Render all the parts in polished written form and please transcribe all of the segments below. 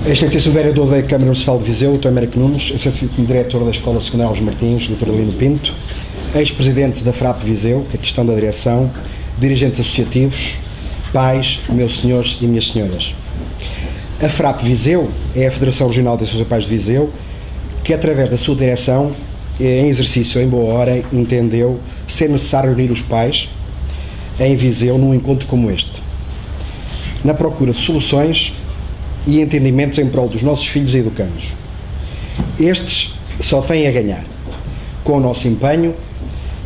Excelentíssimo Vereador da Câmara Municipal de Viseu, Dr. Américo Nunes, Excelentíssimo Diretor da Escola Secundária Aos Martins, Dr. Adelino Pinto, ex-presidentes da FRAP Viseu, que aqui estão da direção, dirigentes associativos, pais, meus senhores e minhas senhoras. A FRAP Viseu é a Federação Regional de Associações de Pais de Viseu, que através da sua direção, em exercício, em boa hora, entendeu ser necessário reunir os pais em Viseu num encontro como este, na procura de soluções e entendimentos em prol dos nossos filhos e educandos. Estes só têm a ganhar com o nosso empenho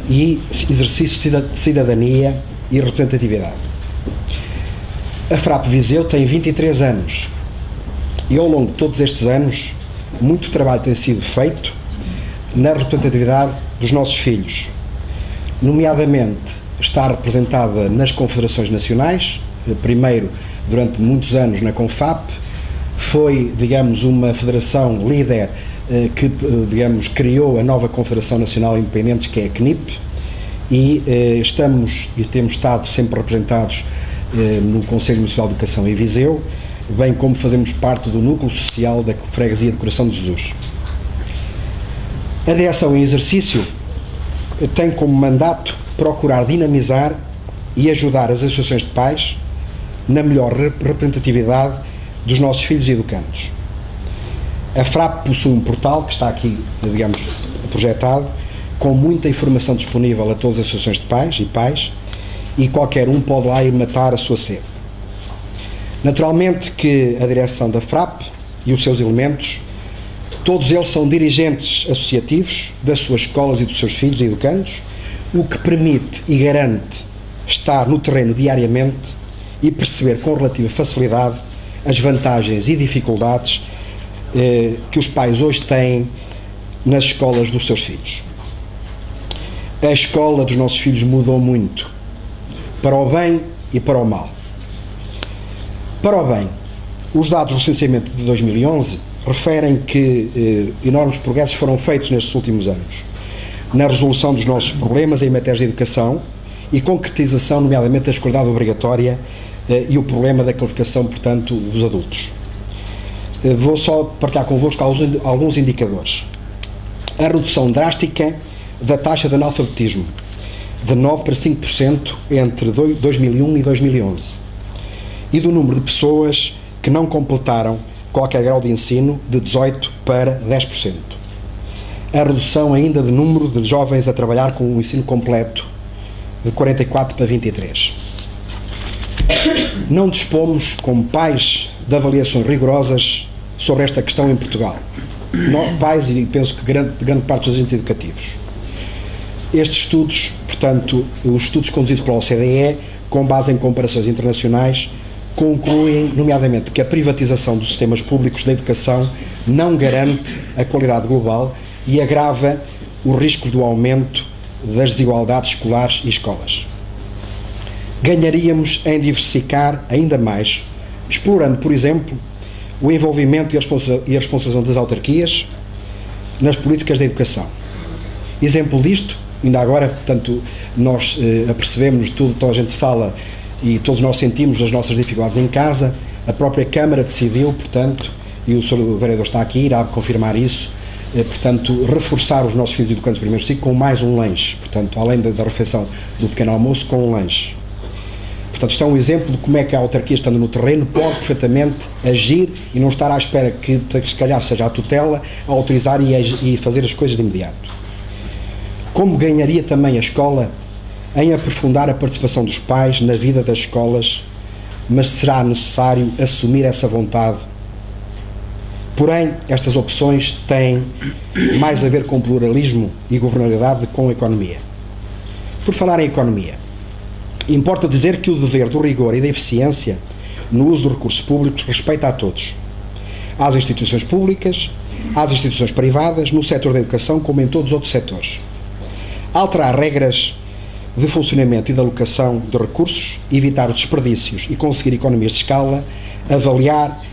e exercício de cidadania e representatividade. A FRAP Viseu tem 23 anos e ao longo de todos estes anos muito trabalho tem sido feito na representatividade dos nossos filhos, nomeadamente está representada nas confederações nacionais, primeiro durante muitos anos na CONFAP, foi, digamos, uma federação líder que, digamos, criou a nova Confederação Nacional Independentes, que é a CNIP, e temos estado sempre representados no Conselho Municipal de Educação em Viseu, bem como fazemos parte do núcleo social da Freguesia de Coração de Jesus. A direção em exercício tem como mandato procurar dinamizar e ajudar as associações de pais na melhor representatividade dos nossos filhos e educandos. A FRAP possui um portal que está aqui, digamos, projetado, com muita informação disponível a todas as associações de pais e qualquer um pode lá ir matar a sua sede. Naturalmente que a direção da FRAP e os seus elementos, todos eles são dirigentes associativos das suas escolas e dos seus filhos e educandos, o que permite e garante estar no terreno diariamente e perceber com relativa facilidade as vantagens e dificuldades que os pais hoje têm nas escolas dos seus filhos. A escola dos nossos filhos mudou muito, para o bem e para o mal. Para o bem, os dados do recenseamento de 2011 referem que enormes progressos foram feitos nestes últimos anos, na resolução dos nossos problemas em matérias de educação e concretização, nomeadamente, da escolaridade obrigatória e o problema da qualificação, portanto, dos adultos. Vou só partilhar convosco alguns indicadores. A redução drástica da taxa de analfabetismo, de 9% para 5% entre 2001 e 2011, e do número de pessoas que não completaram qualquer grau de ensino, de 18% para 10%. A redução ainda de número de jovens a trabalhar com o ensino completo, de 44% para 23%. Não dispomos, como pais, de avaliações rigorosas sobre esta questão em Portugal. Nós, pais, e penso que grande parte dos agentes educativos. Estes estudos, portanto, os estudos conduzidos pela OCDE, com base em comparações internacionais, concluem, nomeadamente, que a privatização dos sistemas públicos da educação não garante a qualidade global e agrava os riscos do aumento das desigualdades escolares e escolas. Ganharíamos em diversificar ainda mais, explorando, por exemplo, o envolvimento e a responsabilização das autarquias nas políticas de educação. Exemplo disto, ainda agora, portanto, nós apercebemos tudo, toda a gente fala e todos nós sentimos as nossas dificuldades em casa. A própria Câmara decidiu, portanto, e o Sr. Vereador está aqui, irá confirmar isso, portanto, reforçar os nossos filhos educantes do primeiro ciclo com mais um lanche, portanto, além da refeição do pequeno almoço, com um lanche. Portanto, isto é um exemplo de como é que a autarquia, estando no terreno, pode perfeitamente agir e não estar à espera que se calhar seja a tutela a autorizar e fazer as coisas de imediato. Como ganharia também a escola em aprofundar a participação dos pais na vida das escolas, mas será necessário assumir essa vontade. Porém, estas opções têm mais a ver com pluralismo e governabilidade do que com a economia. Por falar em economia, importa dizer que o dever do rigor e da eficiência no uso dos recursos públicos respeita a todos, às instituições públicas, às instituições privadas, no setor da educação como em todos os outros setores. Alterar regras de funcionamento e de alocação de recursos, evitar os desperdícios e conseguir economias de escala, avaliar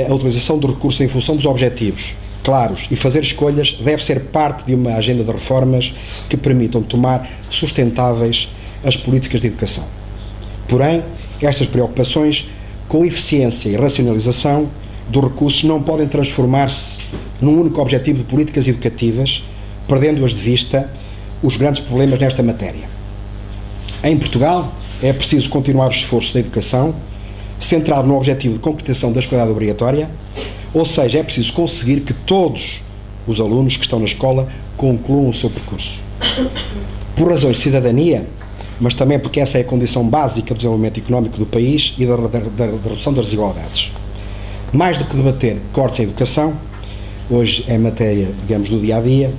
a utilização do recurso em função dos objetivos claros e fazer escolhas deve ser parte de uma agenda de reformas que permitam tornar sustentáveis as políticas de educação. Porém, estas preocupações com eficiência e racionalização dos recursos não podem transformar-se num único objetivo de políticas educativas, perdendo-as de vista os grandes problemas nesta matéria. Em Portugal, é preciso continuar os esforços da educação, centrado no objetivo de concretização da escolaridade obrigatória, ou seja, é preciso conseguir que todos os alunos que estão na escola concluam o seu percurso. Por razões de cidadania, mas também porque essa é a condição básica do desenvolvimento económico do país e da redução das desigualdades. Mais do que debater cortes em educação, hoje é matéria, digamos, do dia-a-dia,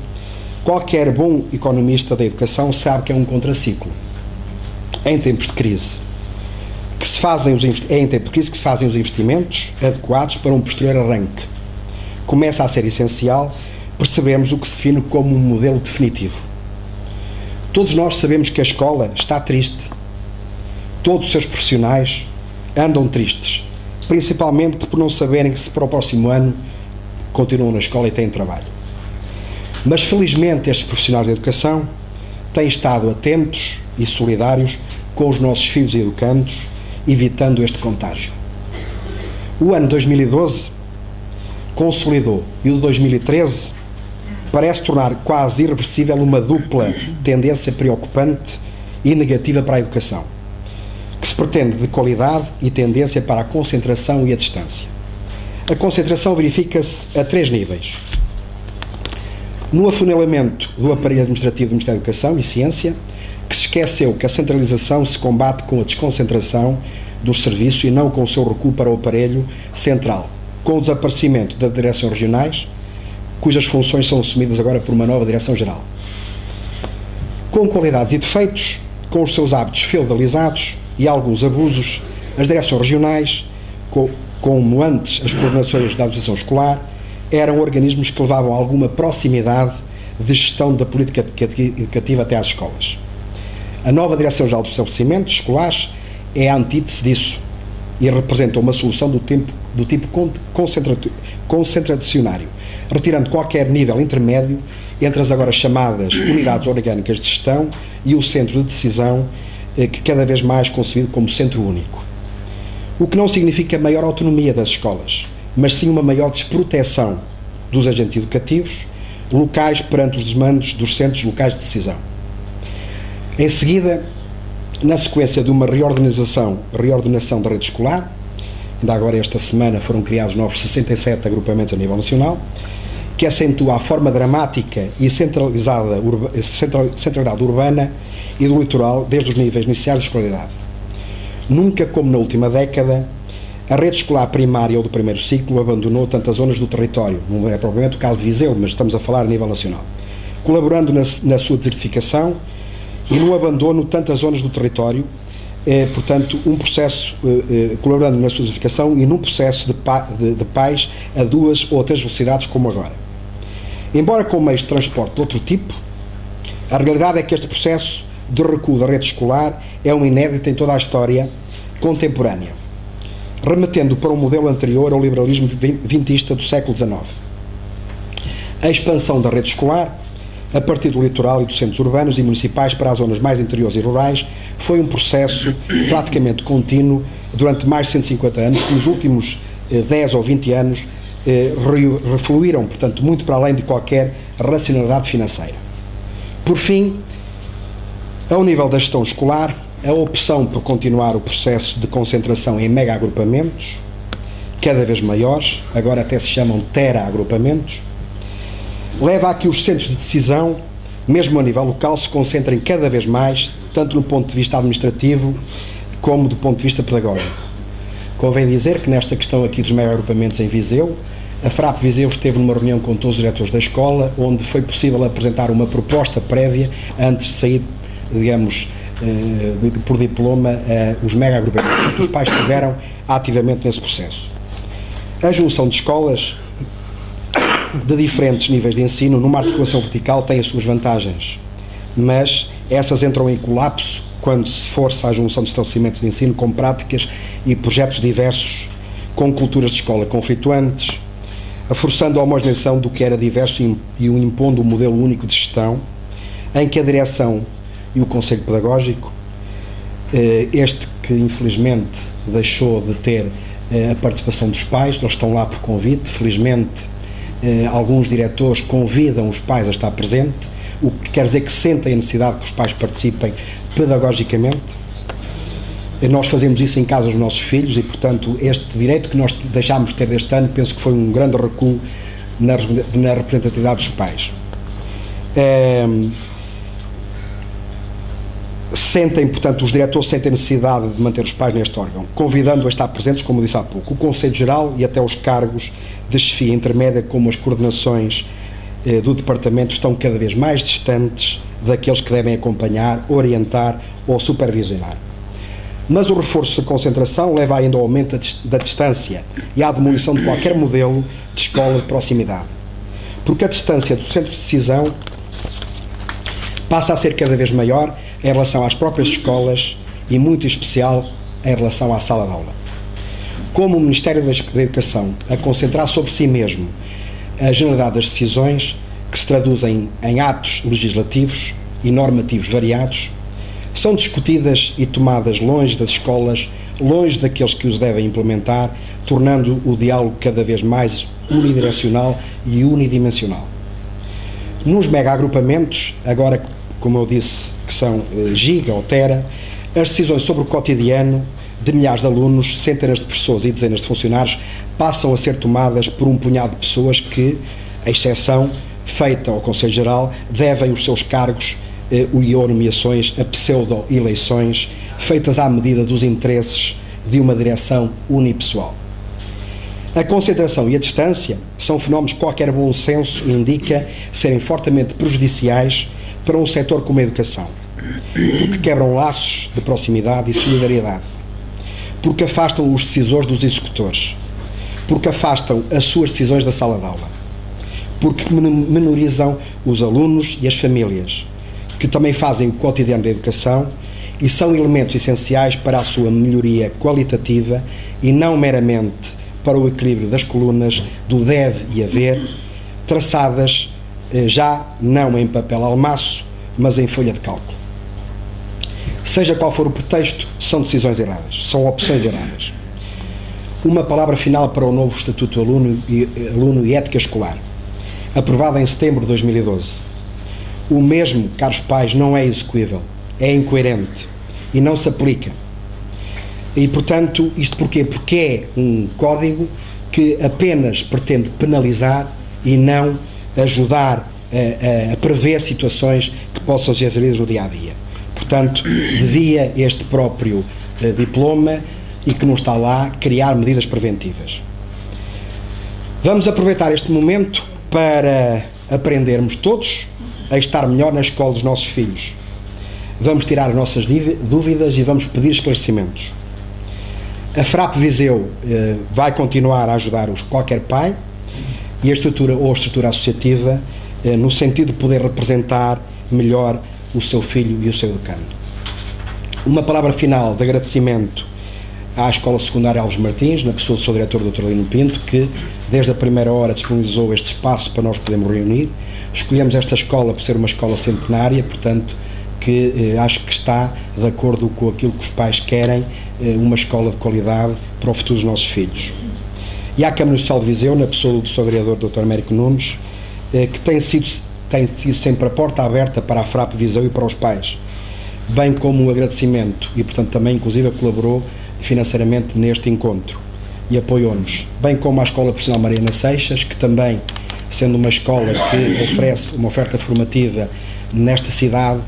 qualquer bom economista da educação sabe que é um contraciclo. Em tempos de crise, é em tempos de crise que se fazem os investimentos adequados para um posterior arranque. Começa a ser essencial percebermos o que se define como um modelo definitivo. Todos nós sabemos que a escola está triste. Todos os seus profissionais andam tristes, principalmente por não saberem que se para o próximo ano continuam na escola e têm trabalho. Mas felizmente estes profissionais de educação têm estado atentos e solidários com os nossos filhos e educandos, evitando este contágio. O ano 2012 consolidou e o de 2013 parece tornar quase irreversível uma dupla tendência preocupante e negativa para a educação, que se pretende de qualidade e tendência para a concentração e a distância. A concentração verifica-se a 3 níveis. No afunilamento do aparelho administrativo do Ministério da Educação e Ciência, que se esqueceu que a centralização se combate com a desconcentração dos serviços e não com o seu recuo para o aparelho central, com o desaparecimento das direções regionais, cujas funções são assumidas agora por uma nova Direção-Geral. Com qualidades e defeitos, com os seus hábitos feudalizados e alguns abusos, as direções regionais, como antes as coordenações da administração escolar, eram organismos que levavam alguma proximidade de gestão da política educativa até às escolas. A nova Direção-Geral dos Estabelecimentos Escolares é a antítese disso e representa uma solução do tipo concentracionário, retirando qualquer nível intermédio entre as agora chamadas unidades orgânicas de gestão e o centro de decisão, que cada vez mais concebido como centro único. O que não significa maior autonomia das escolas, mas sim uma maior desproteção dos agentes educativos locais perante os desmandos dos centros locais de decisão. Em seguida, na sequência de uma reordenação da rede escolar, ainda agora esta semana foram criados novos 67 agrupamentos a nível nacional, que acentua a forma dramática e centralidade urbana e do litoral desde os níveis iniciais de escolaridade. Nunca, como na última década, a rede escolar primária ou do primeiro ciclo abandonou tantas zonas do território, não é propriamente o caso de Viseu, mas estamos a falar a nível nacional, colaborando na sua desertificação e no abandono de tantas zonas do território, portanto, um processo, colaborando na sua desertificação e num processo de paz a 2 ou 3 velocidades como agora. Embora com meios de transporte de outro tipo, a realidade é que este processo de recuo da rede escolar é um inédito em toda a história contemporânea, remetendo para um modelo anterior ao liberalismo vintista do século XIX. A expansão da rede escolar, a partir do litoral e dos centros urbanos e municipais para as zonas mais interiores e rurais, foi um processo praticamente contínuo durante mais de 150 anos, que nos últimos 10 ou 20 anos refluíram, portanto, muito para além de qualquer racionalidade financeira. Por fim, ao nível da gestão escolar, a opção por continuar o processo de concentração em mega-agrupamentos, cada vez maiores, agora até se chamam tera-agrupamentos, leva a que os centros de decisão, mesmo a nível local, se concentrem cada vez mais, tanto no ponto de vista administrativo como do ponto de vista pedagógico. Convém dizer que nesta questão aqui dos mega-agrupamentos em Viseu, a FRAP Viseu esteve numa reunião com todos os diretores da escola, onde foi possível apresentar uma proposta prévia antes de sair, digamos, por diploma, os mega-agrupamentos. Os pais estiveram ativamente nesse processo. A junção de escolas de diferentes níveis de ensino numa articulação vertical tem as suas vantagens, mas essas entram em colapso quando se força a junção de estabelecimentos de ensino com práticas e projetos diversos, com culturas de escola conflituantes, forçando a homogeneização do que era diverso e impondo um modelo único de gestão, em que a direção e o Conselho Pedagógico, este que infelizmente deixou de ter a participação dos pais. Eles estão lá por convite, felizmente alguns diretores convidam os pais a estar presente, o que quer dizer que sentem a necessidade que os pais participem pedagogicamente. Nós fazemos isso em casa dos nossos filhos e, portanto, este direito que nós deixámos de ter deste ano, penso que foi um grande recuo na representatividade dos pais. Os diretores sentem a necessidade de manter os pais neste órgão, convidando a estar presentes, como disse há pouco, o Conselho Geral e até os cargos de chefia intermédia, como as coordenações do Departamento, estão cada vez mais distantes daqueles que devem acompanhar, orientar ou supervisionar. Mas o reforço de concentração leva ainda ao aumento da distância e à demolição de qualquer modelo de escola de proximidade, porque a distância do centro de decisão passa a ser cada vez maior em relação às próprias escolas e, muito em especial, em relação à sala de aula. Como o Ministério da Educação a concentrar sobre si mesmo a generalidade das decisões, que se traduzem em atos legislativos e normativos variados, são discutidas e tomadas longe das escolas, longe daqueles que os devem implementar, tornando o diálogo cada vez mais unidirecional e unidimensional. Nos mega-agrupamentos, agora, como eu disse, que são giga ou tera, as decisões sobre o cotidiano de milhares de alunos, centenas de professores e dezenas de funcionários passam a ser tomadas por um punhado de pessoas que, a exceção feita ao Conselho Geral, devem os seus cargos ou nomeações a pseudo-eleições feitas à medida dos interesses de uma direção unipessoal. A concentração e a distância são fenómenos que qualquer bom senso indica serem fortemente prejudiciais para um setor como a educação, porque quebram laços de proximidade e solidariedade, porque afastam os decisores dos executores, porque afastam as suas decisões da sala de aula, porque menorizam os alunos e as famílias, que também fazem o cotidiano da educação e são elementos essenciais para a sua melhoria qualitativa e não meramente para o equilíbrio das colunas do deve e haver, traçadas já não em papel almaço, mas em folha de cálculo. Seja qual for o pretexto, são decisões erradas, são opções erradas. Uma palavra final para o novo Estatuto Aluno e Ética Escolar, aprovado em setembro de 2012. O mesmo, caros pais, não é execuível, é incoerente e não se aplica. E, portanto, isto porquê? Porque é um código que apenas pretende penalizar e não ajudar a prever situações que possam ser geridas no dia-a-dia. Portanto, devia este próprio diploma, e que não está lá, criar medidas preventivas. Vamos aproveitar este momento para aprendermos todos a estar melhor na escola dos nossos filhos. Vamos tirar as nossas dúvidas e vamos pedir esclarecimentos. A FRAP Viseu vai continuar a ajudar qualquer pai e a estrutura associativa no sentido de poder representar melhor o seu filho e o seu educando. Uma palavra final de agradecimento à Escola Secundária Alves Martins, na pessoa do seu diretor, Dr. Lino Pinto, que desde a primeira hora disponibilizou este espaço para nós podermos reunir. Escolhemos esta escola por ser uma escola centenária, portanto, que acho que está de acordo com aquilo que os pais querem, uma escola de qualidade para o futuro dos nossos filhos. E à Câmara Municipal de Viseu, na pessoa do seu vereador, Dr. Américo Nunes, que tem sido sempre a porta aberta para a FRAP Viseu e para os pais, bem como um agradecimento e, portanto, também, inclusive, colaborou financeiramente neste encontro e apoiou-nos, bem como a Escola Profissional Mariana Seixas, que também, sendo uma escola que oferece uma oferta formativa nesta cidade,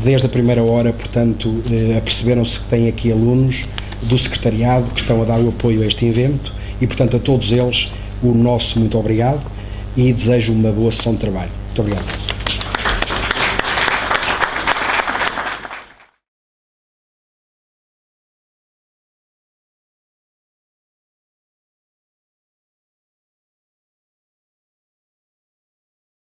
desde a primeira hora, portanto, aperceberam-se que tem aqui alunos do secretariado que estão a dar o apoio a este evento e, portanto, a todos eles o nosso muito obrigado e desejo uma boa sessão de trabalho. Muito obrigado.